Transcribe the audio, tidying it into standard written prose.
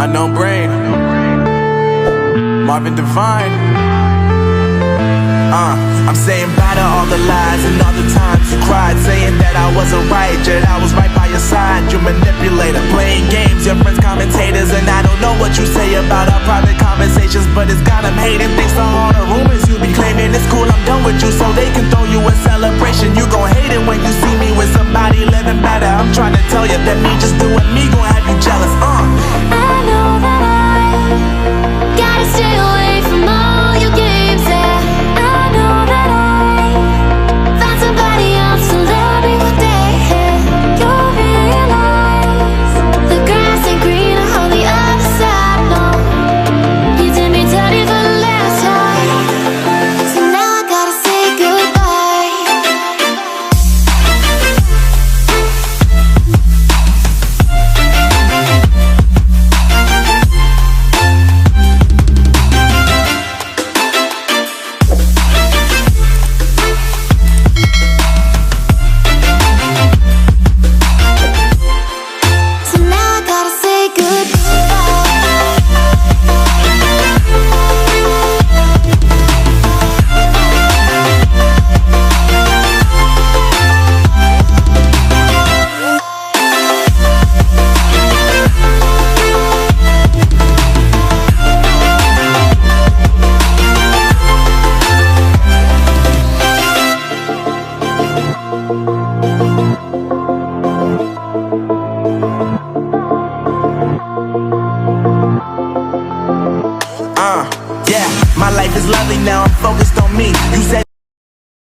Unknown Brain, Marvin Devine. I'm saying bye to all the lies and all the times you cried, saying that I wasn't right, yet I was right by your side. You manipulator, playing games, your friends commentators, and I don't know what you say about our private conversations, but it's got them hating. Thanks to all the rumors you be claiming. It's cool, I'm done with you, so they can throw you a celebration. You gon' hate it when you see me with somebody living better. I'm trying to tell you that me just doing me gon' have you jealous. I know that I gotta stay away from all your games, yeah. I know that I found somebody else to love me one day, yeah. You'll realize the grass ain't greener on the other side, no. You did me dirty for the last time, so now I gotta say goodbye. So now I gotta say goodbye. Yeah, my life is lovely now, I'm focused on me. You said